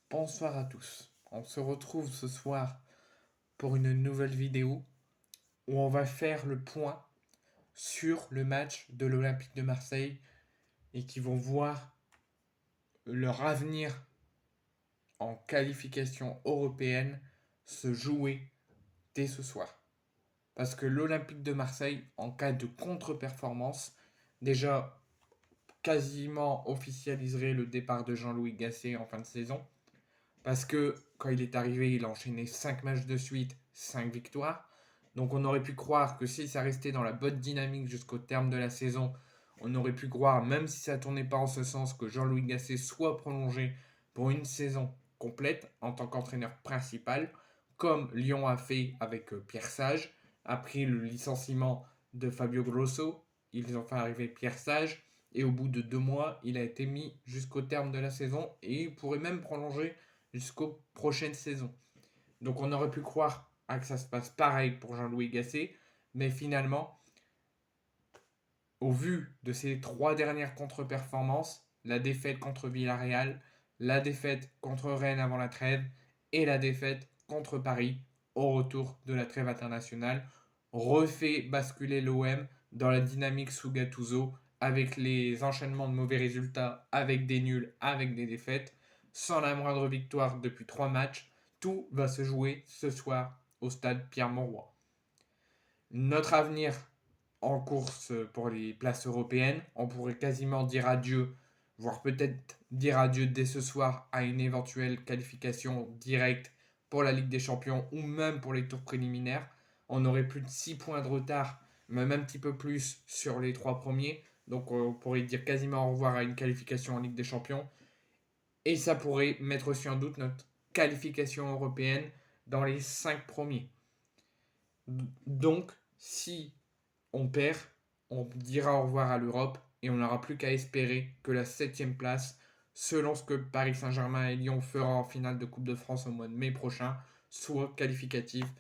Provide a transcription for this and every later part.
Bonsoir à tous. On se retrouve ce soir pour une nouvelle vidéo où on va faire le point sur le match de l'Olympique de Marseille et qui vont voir leur avenir en qualification européenne se jouer dès ce soir. Parce que l'Olympique de Marseille, en cas de contre-performance, déjà quasiment officialiserait le départ de Jean-Louis Gasset en fin de saison. Parce que quand il est arrivé, il a enchaîné 5 matchs de suite, 5 victoires. Donc on aurait pu croire que si ça restait dans la bonne dynamique jusqu'au terme de la saison, on aurait pu croire, même si ça ne tournait pas en ce sens, que Jean-Louis Gasset soit prolongé pour une saison complète en tant qu'entraîneur principal, comme Lyon a fait avec Pierre Sage. Après le licenciement de Fabio Grosso, ils ont fait arriver Pierre Sage. Et au bout de 2 mois, il a été mis jusqu'au terme de la saison et il pourrait même prolonger jusqu'aux prochaines saisons. Donc on aurait pu croire que ça se passe pareil pour Jean-Louis Gasset, mais finalement, au vu de ces 3 dernières contre-performances, la défaite contre Villarreal, la défaite contre Rennes avant la trêve et la défaite contre Paris au retour de la trêve internationale, refait basculer l'OM dans la dynamique sous Gattuso avec les enchaînements de mauvais résultats, avec des nuls, avec des défaites, sans la moindre victoire depuis 3 matchs. Tout va se jouer ce soir au stade Pierre-Mauroy. Notre avenir en course pour les places européennes, on pourrait quasiment dire adieu, voire peut-être dire adieu dès ce soir à une éventuelle qualification directe pour la Ligue des Champions ou même pour les tours préliminaires. On aurait plus de 6 points de retard, même un petit peu plus sur les 3 premiers. Donc on pourrait dire quasiment au revoir à une qualification en Ligue des Champions. Et ça pourrait mettre aussi en doute notre qualification européenne dans les 5 premiers. Donc, si on perd, on dira au revoir à l'Europe et on n'aura plus qu'à espérer que la 7e place, selon ce que Paris Saint-Germain et Lyon feront en finale de Coupe de France au mois de mai prochain, soit qualificative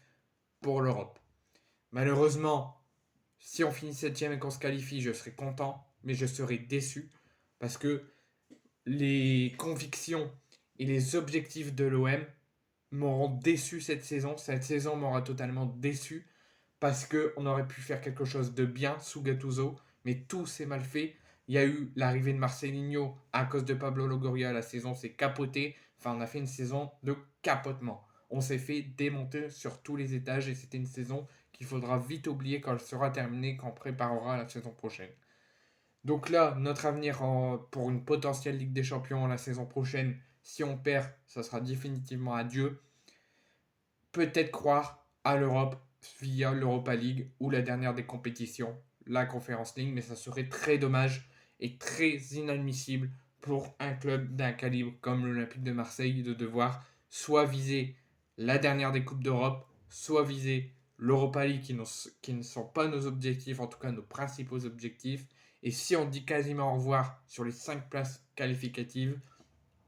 pour l'Europe. Malheureusement, si on finit 7e et qu'on se qualifie, je serai content, mais je serai déçu parce que les convictions et les objectifs de l'OM m'auront déçu cette saison. Cette saison m'aura totalement déçu parce qu'on aurait pu faire quelque chose de bien sous Gattuso, mais tout s'est mal fait. Il y a eu l'arrivée de Marcelinho à cause de Pablo Longoria, la saison s'est capotée. Enfin, on a fait une saison de capotement. On s'est fait démonter sur tous les étages et c'était une saison qu'il faudra vite oublier quand elle sera terminée, quand on préparera la saison prochaine. Donc là, notre avenir pour une potentielle Ligue des Champions la saison prochaine, si on perd, ça sera définitivement adieu. Peut-être croire à l'Europe via l'Europa League ou la dernière des compétitions, la Conference League, mais ça serait très dommage et très inadmissible pour un club d'un calibre comme l'Olympique de Marseille de devoir soit viser la dernière des Coupes d'Europe, soit viser l'Europa League qui ne sont pas nos objectifs, en tout cas nos principaux objectifs. Et si on dit quasiment au revoir sur les 5 places qualificatives,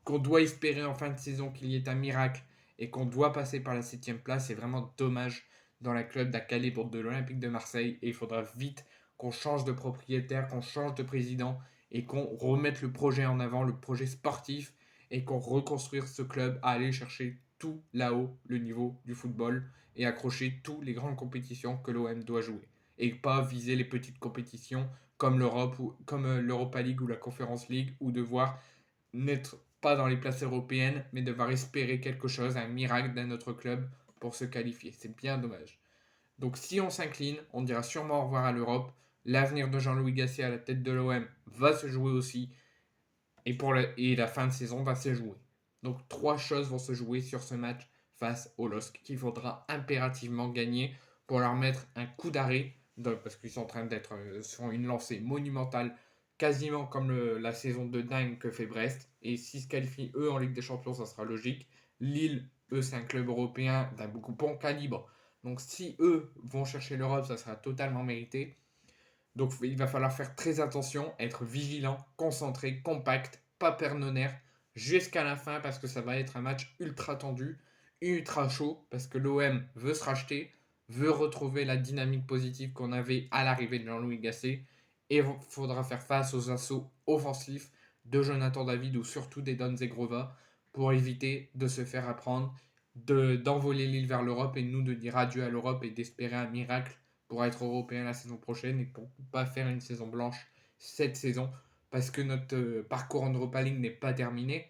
qu'on doit espérer en fin de saison qu'il y ait un miracle et qu'on doit passer par la 7e place, c'est vraiment dommage dans la club d'un calibre de l'Olympique de Marseille et il faudra vite qu'on change de propriétaire, qu'on change de président et qu'on remette le projet en avant, le projet sportif et qu'on reconstruise ce club à aller chercher tout là-haut le niveau du football et accrocher toutes les grandes compétitions que l'OM doit jouer et pas viser les petites compétitions comme l'Europe ou comme l'Europa League ou la Conference League ou devoir n'être pas dans les places européennes, mais devoir espérer quelque chose, un miracle d'un autre club pour se qualifier. C'est bien dommage. Donc si on s'incline, on dira sûrement au revoir à l'Europe. L'avenir de Jean-Louis Gasset à la tête de l'OM va se jouer aussi. Et la fin de saison va se jouer. Donc 3 choses vont se jouer sur ce match face au LOSC qu'il faudra impérativement gagner pour leur mettre un coup d'arrêt parce qu'ils sont en train d'être sur une lancée monumentale, quasiment comme la saison de dingue que fait Brest. Et s'ils se qualifient eux en Ligue des Champions, ça sera logique. Lille, eux, c'est un club européen d'un beaucoup bon calibre. Donc si eux vont chercher l'Europe, ça sera totalement mérité. Donc il va falloir faire très attention, être vigilant, concentré, compact, pas perdre nos nerfs jusqu'à la fin parce que ça va être un match ultra tendu, ultra chaud parce que l'OM veut se racheter, veut retrouver la dynamique positive qu'on avait à l'arrivée de Jean-Louis Gasset et il faudra faire face aux assauts offensifs de Jonathan David ou surtout des Don Zegrova pour éviter de se faire apprendre, d'envoler Lille vers l'Europe et nous de dire adieu à l'Europe et d'espérer un miracle pour être européen la saison prochaine et pour ne pas faire une saison blanche cette saison parce que notre parcours en Europa League n'est pas terminé.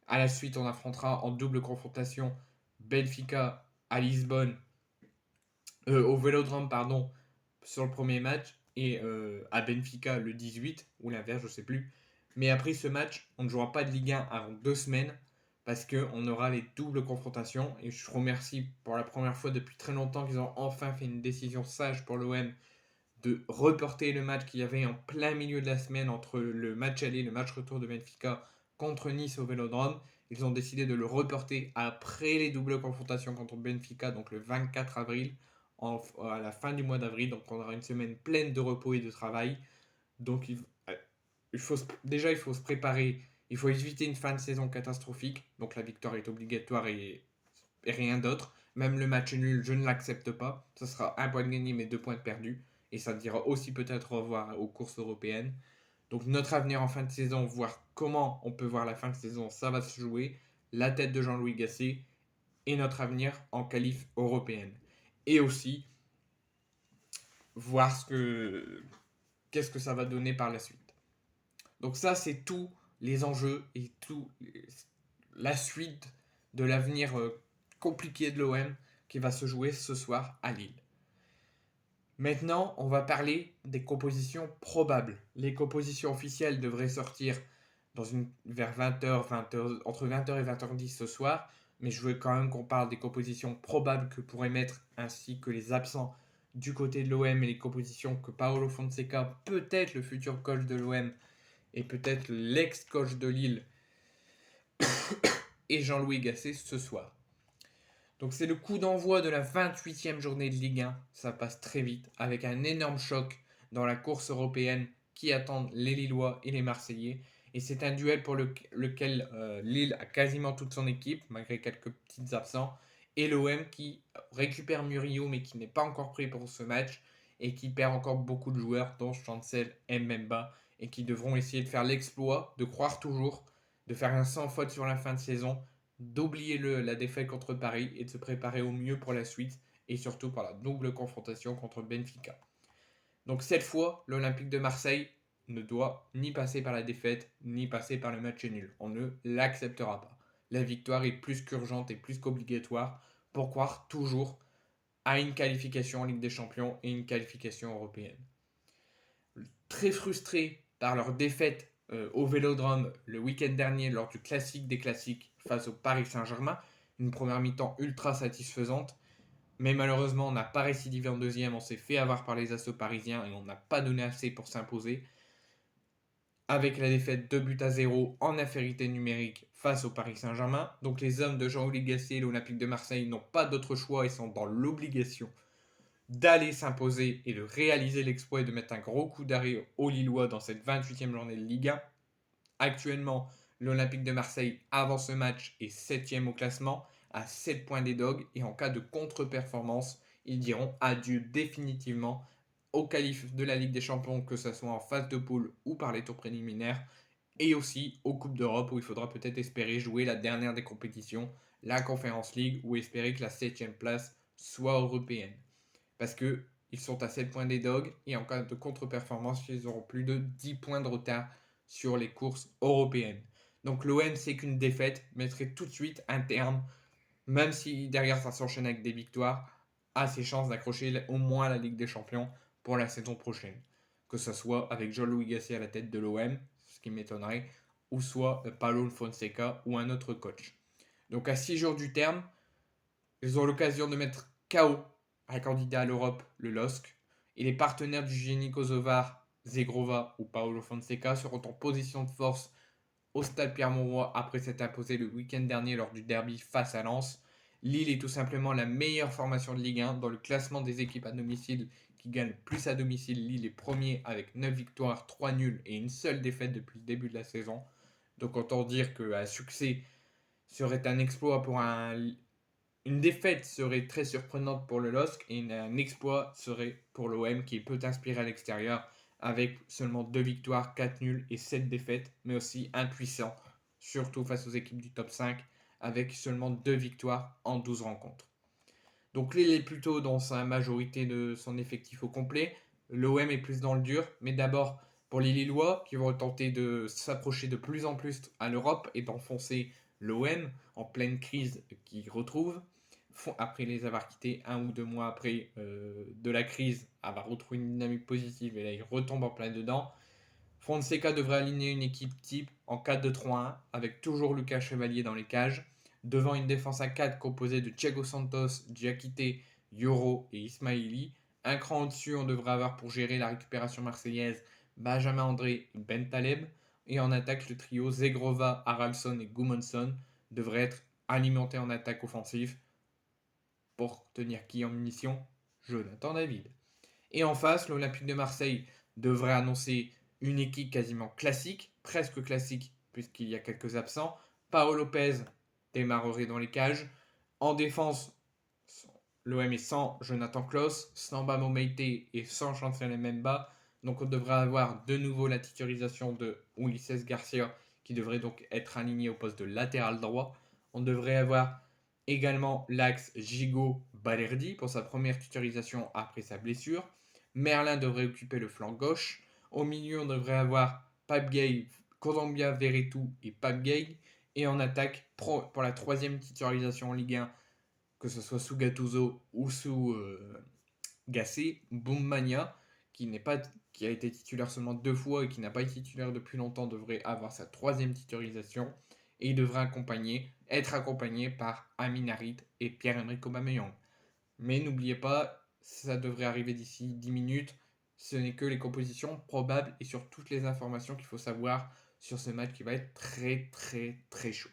À la suite, on affrontera en double confrontation Benfica à Lisbonne, au Vélodrome, pardon, sur le premier match, et à Benfica le 18, ou l'inverse, je sais plus. Mais après ce match, on ne jouera pas de Ligue 1 avant 2 semaines, parce qu'on aura les doubles confrontations, et je remercie pour la première fois depuis très longtemps qu'ils ont enfin fait une décision sage pour l'OM de reporter le match qu'il y avait en plein milieu de la semaine entre le match aller et le match retour de Benfica contre Nice au Vélodrome. Ils ont décidé de le reporter après les doubles confrontations contre Benfica, donc le 24 avril, à la fin du mois d'avril. Donc on aura une semaine pleine de repos et de travail. Donc il faut se préparer. Il faut éviter une fin de saison catastrophique. Donc la victoire est obligatoire et rien d'autre. Même le match nul, je ne l'accepte pas. Ce sera un point de gagné mais 2 points de perdu. Et ça dira aussi peut-être au revoir aux courses européennes. Donc notre avenir en fin de saison, voir comment on peut voir la fin de saison, ça va se jouer. La tête de Jean-Louis Gasset et notre avenir en qualif européenne. Et aussi voir qu'est-ce que ça va donner par la suite. Donc ça, c'est tous les enjeux et tout la suite de l'avenir compliqué de l'OM qui va se jouer ce soir à Lille. Maintenant, on va parler des compositions probables. Les compositions officielles devraient sortir vers 20h, entre 20h et 20h10 ce soir, mais je veux quand même qu'on parle des compositions probables que pourrait mettre, ainsi que les absents du côté de l'OM et les compositions que Paolo Fonseca, peut-être le futur coach de l'OM et peut-être l'ex-coach de Lille, et Jean-Louis Gasset ce soir. Donc c'est le coup d'envoi de la 28e journée de Ligue 1, ça passe très vite, avec un énorme choc dans la course européenne qui attendent les Lillois et les Marseillais. Et c'est un duel pour lequel Lille a quasiment toute son équipe, malgré quelques petits absents, et l'OM qui récupère Murillo mais qui n'est pas encore prêt pour ce match, et qui perd encore beaucoup de joueurs, dont Chancel et Mbemba, et qui devront essayer de faire l'exploit, de croire toujours, de faire un sans faute sur la fin de saison, d'oublier la défaite contre Paris et de se préparer au mieux pour la suite et surtout pour la double confrontation contre Benfica. Donc cette fois, l'Olympique de Marseille ne doit ni passer par la défaite ni passer par le match nul. On ne l'acceptera pas. La victoire est plus qu'urgente et plus qu'obligatoire pour croire toujours à une qualification en Ligue des Champions et une qualification européenne. Très frustrés par leur défaite au Vélodrome le week-end dernier lors du classique des classiques face au Paris Saint-Germain. Une première mi-temps ultra satisfaisante, mais malheureusement on n'a pas récidivé en deuxième, on s'est fait avoir par les assauts parisiens et on n'a pas donné assez pour s'imposer. Avec la défaite 2-0 en infériorité numérique face au Paris Saint-Germain. Donc les hommes de Jean-Louis Gasset et l'Olympique de Marseille n'ont pas d'autre choix et sont dans l'obligation d'aller s'imposer et de réaliser l'exploit et de mettre un gros coup d'arrêt aux Lillois dans cette 28e journée de Ligue 1. Actuellement, l'Olympique de Marseille, avant ce match, est 7e au classement, à 7 points des Dogs, et en cas de contre-performance, ils diront adieu définitivement au qualif de la Ligue des Champions, que ce soit en phase de poule ou par les tours préliminaires, et aussi aux Coupes d'Europe, où il faudra peut-être espérer jouer la dernière des compétitions, la Conference League, ou espérer que la 7e place soit européenne. Parce qu'ils sont à 7 points des Dogs et en cas de contre-performance, ils auront plus de 10 points de retard sur les courses européennes. Donc l'OM, c'est qu'une défaite, mettrait tout de suite un terme, même si derrière ça s'enchaîne avec des victoires, à ses chances d'accrocher au moins la Ligue des Champions pour la saison prochaine. Que ce soit avec Jean-Louis Gasset à la tête de l'OM, ce qui m'étonnerait, ou soit Paulo Fonseca ou un autre coach. Donc à 6 jours du terme, ils ont l'occasion de mettre KO un candidat à l'Europe, le LOSC, et les partenaires du génie kosovar, Zegrova ou Paolo Fonseca, seront en position de force au stade Pierre-Mauroy après s'être imposé le week-end dernier lors du derby face à Lens. Lille est tout simplement la meilleure formation de Ligue 1 dans le classement des équipes à domicile qui gagnent plus à domicile. Lille est premier avec 9 victoires, 3 nuls et une seule défaite depuis le début de la saison. Donc autant dire qu'un succès serait un exploit pour une défaite serait très surprenante pour le LOSC et un exploit serait pour l'OM qui peut inspirer à l'extérieur avec seulement 2 victoires, 4 nuls et 7 défaites, mais aussi impuissant surtout face aux équipes du top 5, avec seulement 2 victoires en 12 rencontres. Donc Lille est plutôt dans sa majorité de son effectif au complet. L'OM est plus dans le dur, mais d'abord pour les Lillois qui vont tenter de s'approcher de plus en plus à l'Europe et d'enfoncer l'OM en pleine crise qu'ils retrouvent. Après les avoir quittés 1 ou 2 mois après de la crise, avoir retrouvé une dynamique positive et là ils retombent en plein dedans. Fonseca devrait aligner une équipe type en 4-2-3-1 avec toujours Lucas Chevalier dans les cages, devant une défense à 4 composée de Thiago Santos, Diakité, Yoro et Ismaili. Un cran au-dessus, on devrait avoir pour gérer la récupération marseillaise Benjamin André et Ben Taleb. Et en attaque, le trio Zegrova, Haralson et Gudmundsson devrait être alimenté en attaque offensive pour tenir qui en munitions Jonathan David. Et en face, l'Olympique de Marseille devrait annoncer une équipe quasiment classique, presque classique, puisqu'il y a quelques absents. Paolo Lopez démarrerait dans les cages. En défense, l'OM est sans Jonathan Klaus, sans Bamo Meite et sans Chancel Mbemba. Donc on devrait avoir de nouveau la titularisation de Ulises Garcia, qui devrait donc être aligné au poste de latéral droit. On devrait avoir également l'axe Gigot-Balerdi pour sa première titularisation après sa blessure. Merlin devrait occuper le flanc gauche. Au milieu, on devrait avoir Pape Gay, Colombia, Verretou et Pape Gay. Et en attaque, pour la troisième titularisation en Ligue 1, que ce soit sous Gattuso ou sous Gassé, Boumania, qui a été titulaire seulement 2 fois et qui n'a pas été titulaire depuis longtemps, devrait avoir sa troisième titularisation. Et il devrait être accompagné par Amin Harit et Pierre-Emerick Aubameyang. Mais n'oubliez pas, ça devrait arriver d'ici 10 minutes. Ce n'est que les compositions probables et sur toutes les informations qu'il faut savoir sur ce match qui va être très très très chaud.